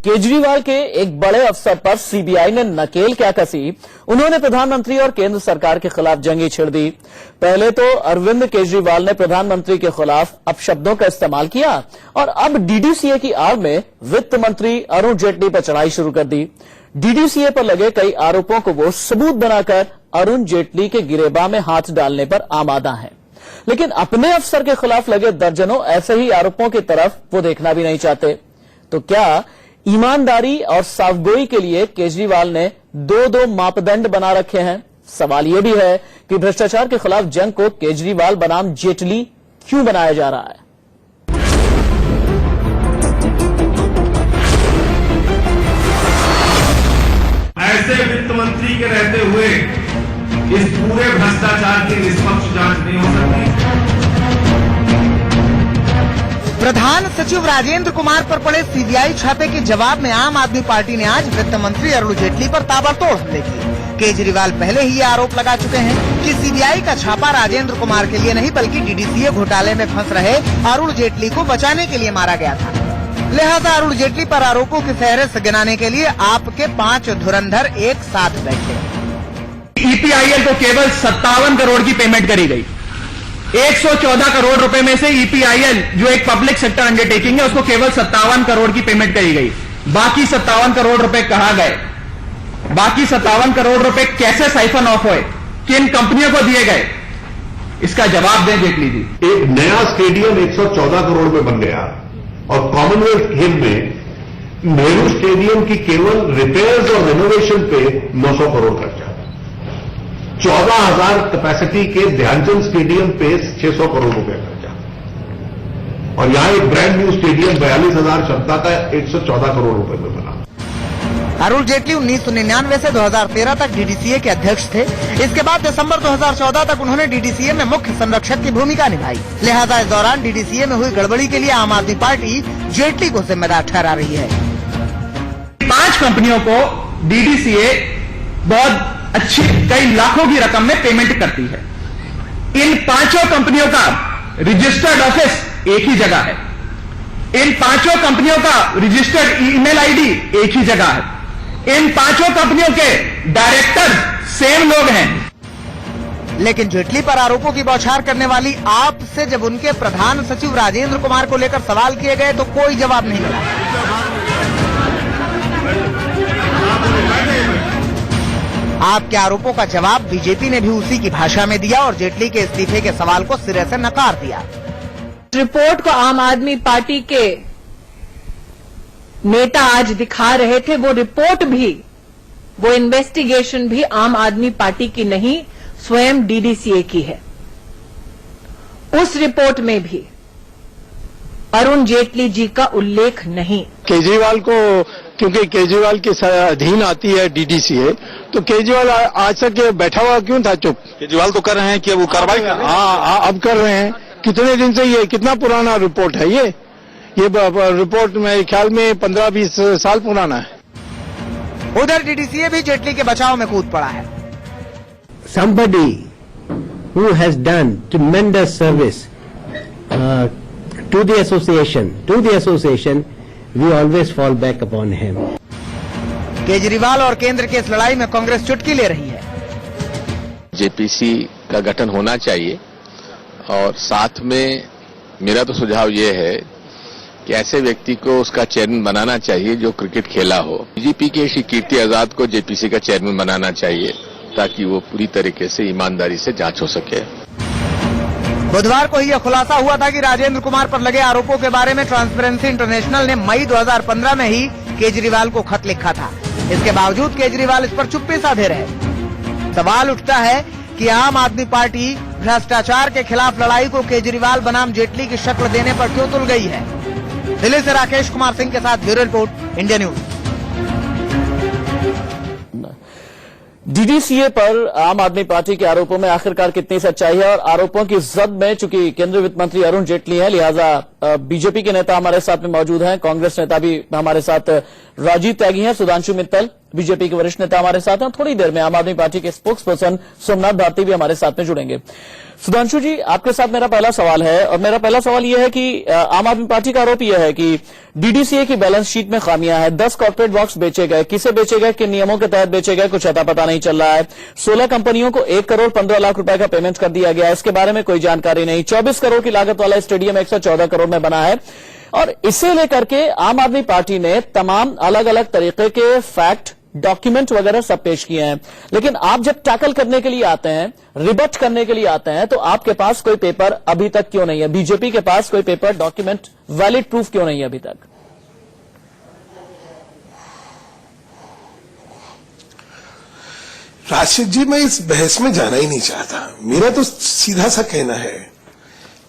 केजरीवाल के एक बड़े अफसर पर सीबीआई ने नकेल क्या कसी। उन्होंने प्रधानमंत्री और केंद्र सरकार के खिलाफ जंगी छिड़ दी। पहले तो अरविंद केजरीवाल ने प्रधानमंत्री के खिलाफ अपशब्दों का इस्तेमाल किया और अब डीडीसीए की आड़ में वित्त मंत्री अरुण जेटली पर चढ़ाई शुरू कर दी। डीडीसीए पर लगे कई आरोपों को वो सबूत बनाकर अरुण जेटली के गिरेबान में हाथ डालने पर आमादा है, लेकिन अपने अफसर के खिलाफ लगे दर्जनों ऐसे ही आरोपों की तरफ वो देखना भी नहीं चाहते। तो क्या ईमानदारी और साफगोई के लिए केजरीवाल ने दो मापदंड बना रखे हैं? सवाल यह भी है कि भ्रष्टाचार के खिलाफ जंग को केजरीवाल बनाम जेटली क्यों बनाया जा रहा है? ऐसे वित्त मंत्री के रहते हुए इस पूरे भ्रष्टाचार की निष्पक्ष जांच नहीं हो सकती। प्रधान सचिव राजेंद्र कुमार पर पड़े सीबीआई छापे के जवाब में आम आदमी पार्टी ने आज वित्त मंत्री अरुण जेटली पर ताबड़तोड़ हमले किए। केजरीवाल पहले ही ये आरोप लगा चुके हैं कि सीबीआई का छापा राजेंद्र कुमार के लिए नहीं बल्कि डीडीसीए घोटाले में फंस रहे अरुण जेटली को बचाने के लिए मारा गया था। लिहाजा अरुण जेटली पर आरोपों की फहरिस्त गिनाने के लिए आपके 5 धुरंधर एक साथ बैठे। ईपीआईएल को केवल 57 करोड़ की पेमेंट करी गई। 114 करोड़ रुपए में से ईपीआईएल जो एक पब्लिक सेक्टर अंडरटेकिंग है उसको केवल 57 करोड़ की पेमेंट करी गई। बाकी 57 करोड़ रुपए कहां गए? बाकी 57 करोड़ रुपए कैसे साइफन ऑफ हुए? किन कंपनियों को दिए गए? इसका जवाब दें जेटली जी। एक नया स्टेडियम 114 करोड़ में बन गया और कॉमनवेल्थ गेम में नेहरू स्टेडियम की केवल रिपेयर्स और रेनोवेशन पे 900 करोड़ खर्चा। 14,000 कैपेसिटी के ध्यानचंद स्टेडियम पे 600 करोड़ रुपए खर्चा और यहां एक ब्रांड न्यू स्टेडियम 42,000 क्षमता का 114 करोड़ रुपए में बना। अरुण जेटली 1999 से 2013 तक डीडीसीए के अध्यक्ष थे। इसके बाद दिसंबर 2014 तक उन्होंने डीडीसीए में मुख्य संरक्षक की भूमिका निभाई। लिहाजा इस दौरान डीडीसीए में हुई गड़बड़ी के लिए आम आदमी पार्टी जेटली को जिम्मेदार ठहरा रही है। 5 कंपनियों को डीडीसीए बहुत अच्छी कई लाखों की रकम में पेमेंट करती है। इन 5 कंपनियों का रजिस्टर्ड ऑफिस एक ही जगह है। इन 5 कंपनियों का रजिस्टर्ड ईमेल आईडी एक ही जगह है। इन 5 कंपनियों के डायरेक्टर सेम लोग हैं। लेकिन जेटली पर आरोपों की बौछार करने वाली आप से जब उनके प्रधान सचिव राजेंद्र कुमार को लेकर सवाल किए गए तो कोई जवाब नहीं मिला। आपके आरोपों का जवाब बीजेपी ने भी उसी की भाषा में दिया और जेटली के इस्तीफे के सवाल को सिरे से नकार दिया। रिपोर्ट को आम आदमी पार्टी के नेता आज दिखा रहे थे, वो रिपोर्ट भी, वो इन्वेस्टिगेशन भी आम आदमी पार्टी की नहीं, स्वयं डीडीसीए की है। उस रिपोर्ट में भी अरुण जेटली जी का उल्लेख नहीं। केजरीवाल को, क्योंकि केजरीवाल के अधीन आती है डीडीसीए, तो केजरीवाल आज तक बैठा हुआ क्यों था चुप? केजरीवाल तो कर रहे हैं कि वो कार्रवाई कर रहे हैं। हाँ, अब कर रहे हैं। कितने दिन से ये, कितना पुराना रिपोर्ट है ये रिपोर्ट मेरे ख्याल में 15-20 साल पुराना है। उधर डीडीसीए भी जेटली के बचाव में कूद पड़ा है। Somebody who has done tremendous service to the association, we always fall back upon him. Kejriwal और केंद्र की इस लड़ाई में कांग्रेस चुटकी ले रही है। जेपीसी का गठन होना चाहिए और साथ में मेरा तो सुझाव ये है कि ऐसे व्यक्ति को उसका चेयरमैन बनाना चाहिए जो क्रिकेट खेला हो। बीजेपी के श्री कीर्ति आजाद को जेपीसी का चेयरमैन बनाना चाहिए ताकि वो पूरी तरीके से ईमानदारी से जांच हो सके। बुधवार को ही यह खुलासा हुआ था कि राजेंद्र कुमार पर लगे आरोपों के बारे में ट्रांसपेरेंसी इंटरनेशनल ने मई 2015 में ही केजरीवाल को खत लिखा था। इसके बावजूद केजरीवाल इस पर चुप्पी साधे रहे। सवाल उठता है कि आम आदमी पार्टी भ्रष्टाचार के खिलाफ लड़ाई को केजरीवाल बनाम जेटली की शक्ल देने पर क्यों तुल गई है? दिल्ली से राकेश कुमार सिंह के साथ bureau report, India news. DDCA पर आम आदमी पार्टी के आरोपों में आखिरकार कितनी सच्चाई है? और आरोपों की जद में चूंकि केंद्रीय वित्त मंत्री अरुण जेटली हैं, लिहाजा बीजेपी के नेता हमारे साथ में मौजूद हैं, कांग्रेस नेता भी हमारे साथ राजीव त्यागी हैं, सुधांशु मित्तल, बीजेपी के वरिष्ठ नेता हमारे साथ हैं। थोड़ी देर में आम आदमी पार्टी के स्पोक्स पर्सन सोमनाथ भारती भी हमारे साथ में जुड़ेंगे। सुधांशु जी, आपके साथ मेरा पहला सवाल है, और मेरा पहला सवाल यह है कि आम आदमी पार्टी का आरोप यह है कि डीडीसीए की बैलेंस शीट में खामियां हैं। 10 कॉर्पोरेट बॉक्स बेचे गए, किसे बेचे गए, किन नियमों के तहत बेचे गए, कुछ अता पता नहीं चल रहा है। 16 कंपनियों को 1 करोड़ 15 लाख रुपए का पेमेंट कर दिया गया, इसके बारे में कोई जानकारी नहीं। 24 करोड़ की लागत वाला स्टेडियम 114 करोड़ में बना है, और इसे लेकर के आम आदमी पार्टी ने तमाम अलग अलग तरीके के फैक्ट, डॉक्यूमेंट वगैरह सब पेश किए हैं। लेकिन आप जब टैकल करने के लिए आते हैं, रिबट करने के लिए आते हैं, तो आपके पास कोई पेपर अभी तक क्यों नहीं है? बीजेपी के पास कोई पेपर, डॉक्यूमेंट, वैलिड प्रूफ क्यों नहीं है अभी तक? राशिद जी, मैं इस बहस में जाना ही नहीं चाहता। मेरा तो सीधा सा कहना है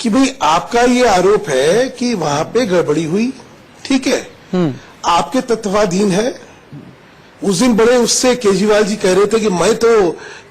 कि भाई आपका ये आरोप है कि वहां पे गड़बड़ी हुई, ठीक है, आपके तत्वाधीन है। उस दिन बड़े उससे केजरीवाल जी कह रहे थे कि मैं तो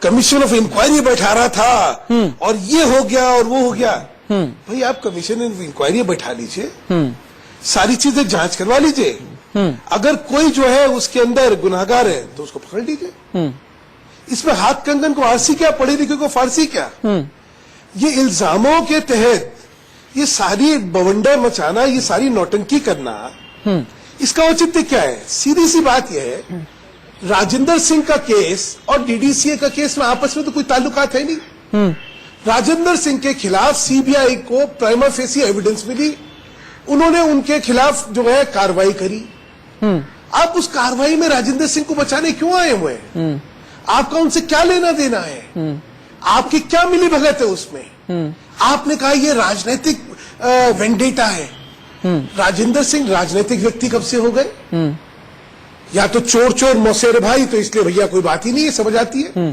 कमीशन ऑफ इंक्वायरी बैठा रहा था और ये हो गया और वो हो गया। भाई आप कमीशन ऑफ इंक्वायरी बैठा लीजिए, सारी चीजें जांच करवा लीजिए। अगर कोई जो है उसके अंदर गुनाहगार है तो उसको पकड़ लीजिए। इसमें हाथ कंगन को आरसी क्या, पढ़े लिखे को फारसी क्या? ये इल्जामों के तहत ये सारी बवंडर मचाना, ये सारी नौटंकी करना, इसका औचित्य क्या है? सीधी सी बात यह है, राजेंद्र सिंह का केस और डीडीसीए का केस में आपस में तो कोई ताल्लुकात है नहीं। राजेंद्र सिंह के खिलाफ सीबीआई को प्राइमा फेसी एविडेंस मिली, उन्होंने उनके खिलाफ जो है कार्रवाई करी। आप उस कार्रवाई में राजेंद्र सिंह को बचाने क्यों आए हुए हैं? आपका उनसे क्या लेना देना है? आपकी क्या मिली भगत है उसमें? आपने कहा ये राजनीतिक वेंडेटा है। राजेंद्र सिंह राजनीतिक व्यक्ति कब से हो गए? या तो चोर चोर मौसेरे भाई, तो इसलिए भैया कोई बात ही नहीं है, समझ आती है।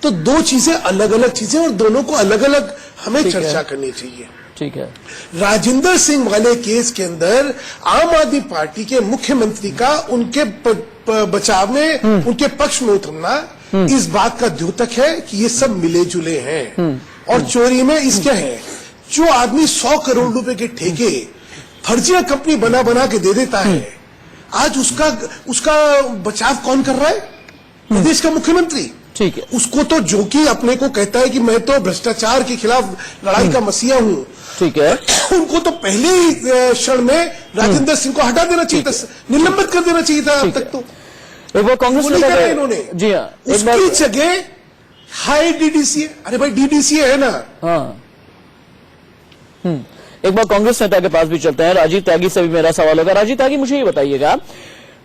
तो दो चीजें अलग अलग चीजें, और दोनों को अलग अलग हमें चर्चा करनी चाहिए। ठीक है। राजेंद्र सिंह वाले केस के अंदर आम आदमी पार्टी के मुख्यमंत्री का उनके बचाव में, उनके पक्ष में उतरना इस बात का द्योतक है कि ये सब मिले जुले हैं। और चोरी में इसके है, जो आदमी 100 करोड़ रुपए के ठेके फर्जिया कंपनी बना बना के दे देता है, आज उसका बचाव कौन कर रहा है? प्रदेश का मुख्यमंत्री। ठीक है। उसको तो जो कि अपने को कहता है कि मैं तो भ्रष्टाचार के खिलाफ लड़ाई का मसीहा हूं, ठीक है, उनको तो पहले ही क्षण में राजेंद्र सिंह को हटा देना चाहिए था, निलंबित कर देना चाहिए था। अब तक तो एक बार कांग्रेस ने इन्होंने, जी हाँ, उसकी जगह हाई डीडीसीए, अरे भाई डीडीसीए है ना। हाँ, एक बार कांग्रेस नेता के पास भी चलते हैं। राजीव त्यागी से भी मेरा सवाल होगा। राजीव त्यागी, मुझे ये बताइएगा,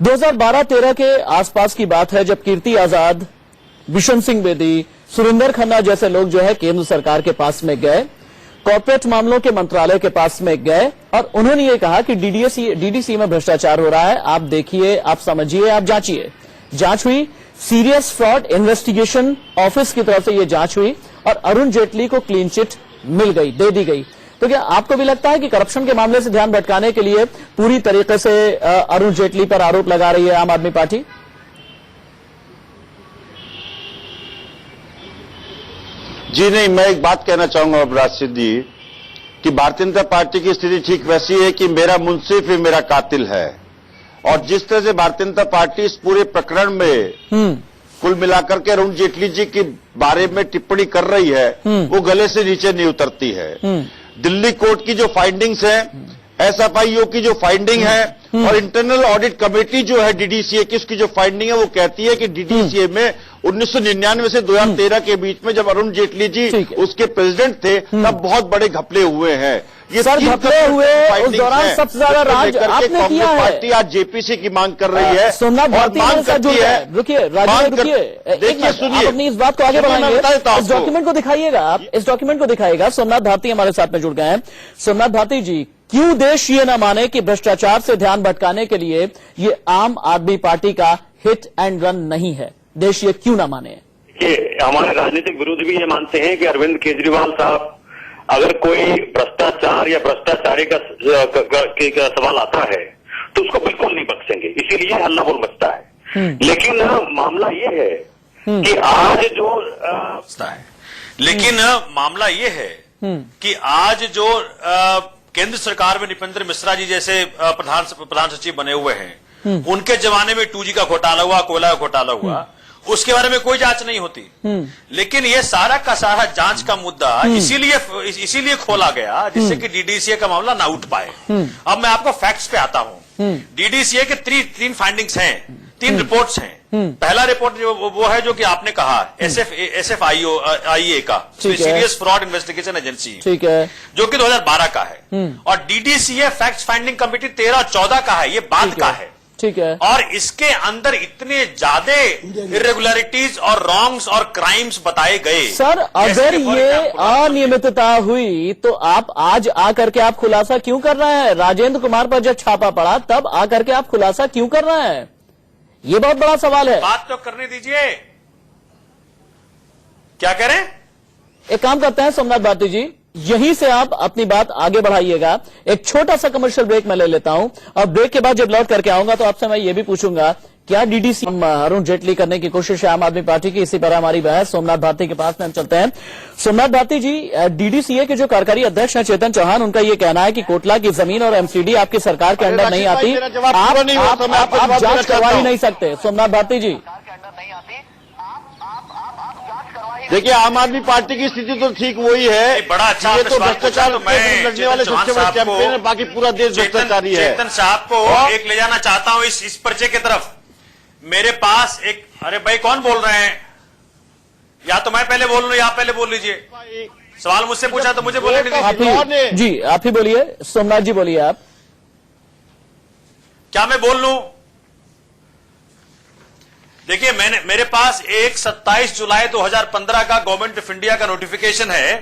2012-13 के आसपास की बात है, जब कीर्ति आजाद, बिशन सिंह बेदी, सुरेंद्र खन्ना जैसे लोग जो है केंद्र सरकार के पास में गए, कॉर्पोरेट मामलों के मंत्रालय के पास में गए, और उन्होंने ये कहा कि डीडीसी में भ्रष्टाचार हो रहा है, आप देखिए, आप समझिए, आप जांचिए। जांच हुई, सीरियस फ्रॉड इन्वेस्टिगेशन ऑफिस की तरफ से ये जांच हुई, और अरुण जेटली को क्लीन चिट मिल गई, दे दी गई। तो क्या आपको भी लगता है कि करप्शन के मामले से ध्यान भटकाने के लिए पूरी तरीके से अरुण जेटली पर आरोप लगा रही है आम आदमी पार्टी? जी नहीं, मैं एक बात कहना चाहूंगा राशिद जी कि भारतीय जनता पार्टी की स्थिति ठीक वैसी है कि मेरा मुंसिफ ही मेरा कातिल है, और जिस तरह से भारतीय जनता पार्टी इस पूरे प्रकरण में कुल मिलाकर के अरुण जेटली जी के बारे में टिप्पणी कर रही है, वो गले से नीचे नहीं उतरती है। दिल्ली कोर्ट की जो फाइंडिंग्स है, एसएफआईओ की जो फाइंडिंग है, और इंटरनल ऑडिट कमेटी जो है डीडीसीए की, उसकी जो फाइंडिंग है, वो कहती है कि डीडीसीए में 1999 से 2013 के बीच में जब अरुण जेटली जी उसके प्रेसिडेंट थे, तब बहुत बड़े घपले हुए हैं। ये सर घपले हुए उस दौरान सबसे ज्यादा राज आपने किया है। पार्टी आज जेपीसी की मांग कर रही है, सोमनाथ भारती के साथ जुड़ है। रुकिए राजीव, रुकिए, देखिए, सुनिए, अपनी इस बात को आगे बढ़ाएंगे। इस डॉक्यूमेंट को दिखाइएगा, आप इस डॉक्यूमेंट को दिखाइएगा। सोमनाथ भारती हमारे साथ में जुड़ गए हैं। सोमनाथ भारती जी, क्यों देश ये न माने कि भ्रष्टाचार से ध्यान भटकाने के लिए ये आम आदमी पार्टी का हिट एंड रन नहीं है? देश ये क्यों न माने? हमारे राजनीतिक विरोधी भी ये मानते हैं कि अरविंद केजरीवाल साहब, अगर कोई भ्रष्टाचार या भ्रष्टाचारी का सवाल आता है तो उसको बिल्कुल नहीं बख्शेंगे, इसीलिए हल्ला बोल मचता है। लेकिन मामला ये है कि आज जो मामला ये है कि आज जो केंद्र सरकार में नृपेंद्र मिश्रा जी जैसे प्रधान सचिव बने हुए हैं, उनके जमाने में 2G का घोटाला हुआ, कोयला का घोटाला हुआ, उसके बारे में कोई जांच नहीं होती। लेकिन ये सारा का सारा जांच का मुद्दा इसीलिए खोला गया जिससे कि डीडीसीए का मामला ना उठ पाए। अब मैं आपको फैक्ट्स पे आता हूं। डीडीसीए के तीन फाइंडिंग्स हैं, 3 रिपोर्ट्स हैं। पहला रिपोर्ट जो वो है जो कि आपने कहा SFIA का, सीरियस फ्रॉड इन्वेस्टिगेशन एजेंसी, ठीक है, जो कि 2012 का है। और डीडीसीए फैक्ट फाइंडिंग कमेटी 13-14 का है, ये बाद का है। ठीक है, और इसके अंदर इतने ज्यादा इरेगुलरिटीज और रॉन्ग्स और क्राइम्स बताए गए। सर अगर ये अनियमितता हुई तो आप आज आकर के आप खुलासा क्यों कर रहे हैं? राजेंद्र कुमार पर जब छापा पड़ा तब आकर के आप खुलासा क्यों कर रहे हैं? ये बहुत बड़ा सवाल है। बात तो करने दीजिए, क्या करें? एक काम करते हैं सोमनाथ भारती जी, यहीं से आप अपनी बात आगे बढ़ाइएगा। एक छोटा सा कमर्शियल ब्रेक मैं ले लेता हूं और ब्रेक के बाद जब लौट करके आऊंगा तो आपसे मैं ये भी पूछूंगा, क्या डीडीसी अरुण जेटली करने की कोशिश है आम आदमी पार्टी की? इसी पर हमारी बहस सोमनाथ भारती के पास में हम चलते हैं। सोमनाथ भारती जी, डीडीसीए के जो कार्यकारी अध्यक्ष हैं चेतन चौहान, उनका ये कहना है कि कोटला की जमीन और एमसीडी आपकी सरकार के अंडर नहीं आती, आप जांच करवा ही नहीं सकते। सोमनाथ भारती जी, देखिए, आम आदमी पार्टी की स्थिति तो ठीक वही है। बड़ा अच्छा, ये तो भ्रष्टाचार लड़ने वाले सबसे बड़े कैंपेन है, बाकी पूरा देश भ्रष्टाचारी है। चेतन साहब को एक ले जाना चाहता हूं इस पर्चे की तरफ। मेरे पास एक, अरे भाई कौन बोल रहे हैं? या तो मैं पहले बोल लूं या आप पहले बोल लीजिए। सवाल मुझसे पूछा तो मुझे बोलने दीजिए। जी आप ही बोलिए, सोमनाथ जी बोलिए आप। क्या मैं बोल लूं? देखिए, मेरे पास एक 27 जुलाई 2015 का गवर्नमेंट ऑफ इंडिया का नोटिफिकेशन है,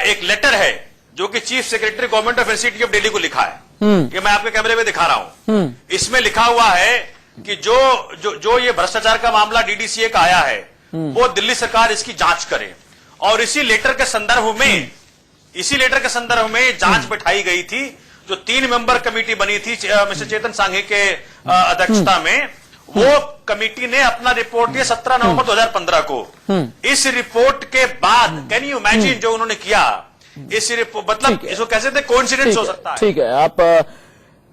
एक लेटर है जो कि chief secretary government of NCT of Delhi को लिखा है। ये मैं आपके कैमरे में दिखा रहा हूं। इसमें लिखा हुआ है कि जो ये भ्रष्टाचार का मामला डीडीसीए का आया है वो दिल्ली सरकार इसकी जांच करे। और इसी लेटर के संदर्भ में जांच बैठाई गई थी, जो 3 मेंबर कमेटी बनी थी मिस्टर चेतन सांघे के अध्यक्षता में। वो कमेटी ने अपना रिपोर्ट दिया 17 नवंबर 2015 को। इस रिपोर्ट के बाद कैन यू इमेजिन जो उन्होंने किया, इस रिपोर्ट मतलब इसको कैसे थे कोइंसिडेंस हो सकता है। ठीक है, आप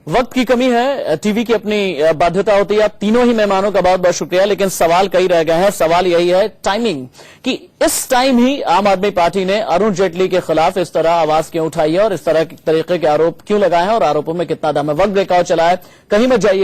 वक्त की कमी है, टीवी की अपनी बाध्यता होती है। आप तीनों ही मेहमानों का बहुत बहुत शुक्रिया, लेकिन सवाल कई रह गए हैं। सवाल यही है टाइमिंग, कि इस टाइम ही आम आदमी पार्टी ने अरुण जेटली के खिलाफ इस तरह आवाज क्यों उठाई है और इस तरह तरीके के आरोप क्यों लगाए हैं और आरोपों में कितना दम है। वक्त ब्रेकआउट चला है, कहीं मत जाइएगा।